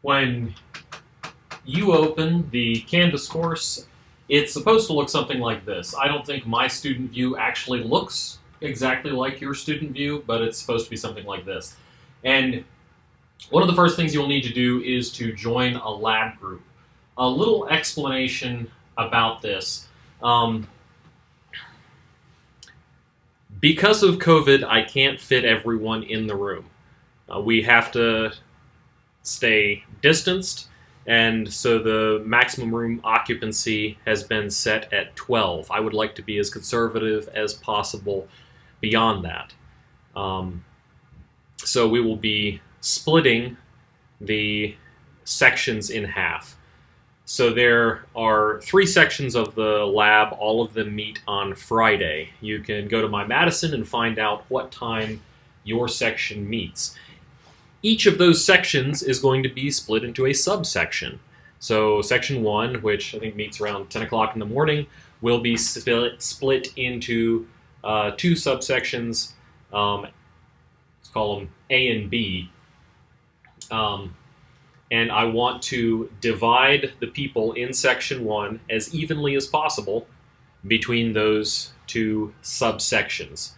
When you open the Canvas course, it's supposed to look something like this. I don't think my student view actually looks exactly like your student view, but it's supposed to be something like this. And one of the first things you'll need to do is to join a lab group. A little explanation about this. Because of COVID, I can't fit everyone in the room. We have to stay distanced, and so the maximum room occupancy has been set at 12. I would like to be as conservative as possible beyond that. So we will be splitting the sections in half. So there are 3 sections of the lab. All of them meet on Friday. You can go to My Madison and find out what time your section meets. Each of those sections is going to be split into a subsection. So section 1, which I think meets around 10 o'clock in the morning, will be split into 2 subsections. Let's call them A and B. And I want to divide the people in section 1 as evenly as possible between those 2 subsections.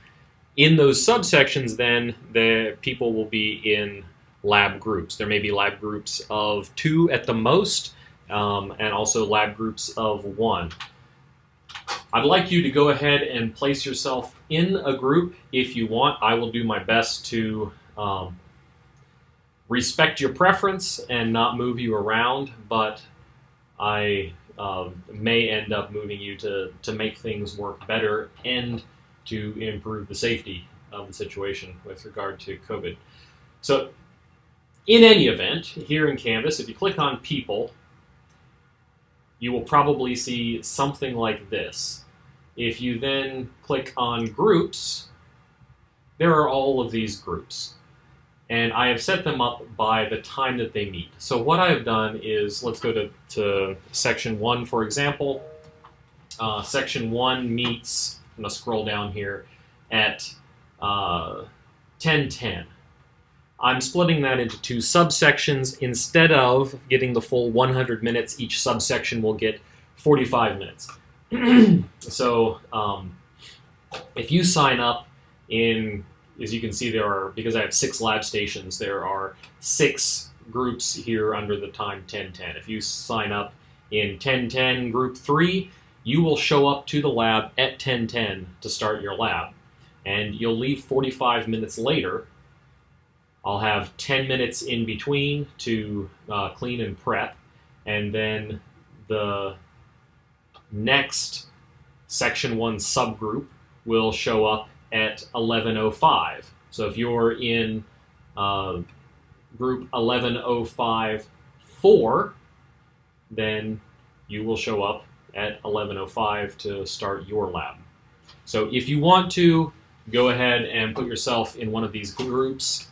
In those subsections, then, the people will be in lab groups. There may be lab groups of 2 at the most, and also lab groups of 1. I'd like you to go ahead and place yourself in a group if you want. I will do my best to respect your preference and not move you around, but I may end up moving you to make things work better and to improve the safety of the situation with regard to COVID. So in any event, here in Canvas, if you click on People, you will probably see something like this. If you then click on Groups, there are all of these groups. And I have set them up by the time that they meet. So what I have done is, let's go to section 1, for example. Section 1 meets, I'm going to scroll down here, at 10:10. I'm splitting that into 2 subsections. Instead of getting the full 100 minutes, each subsection will get 45 minutes. So if you sign up in, as you can see, there are, because I have 6 lab stations, there are 6 groups here under the time 10:10. If you sign up in 10:10 group 3, you will show up to the lab at 10:10 to start your lab. And you'll leave 45 minutes later. I'll have 10 minutes in between to clean and prep. And then the next section 1 subgroup will show up at 11:05. So if you're in group 11:05-4, then you will show up at 11:05 to start your lab. So if you want to, go ahead and put yourself in one of these groups.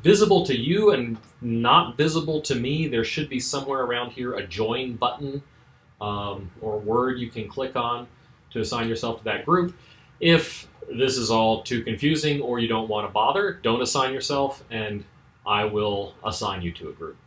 Visible to you and not visible to me, there should be somewhere around here a join button or word you can click on to assign yourself to that group. If this is all too confusing or you don't want to bother, don't assign yourself, and I will assign you to a group.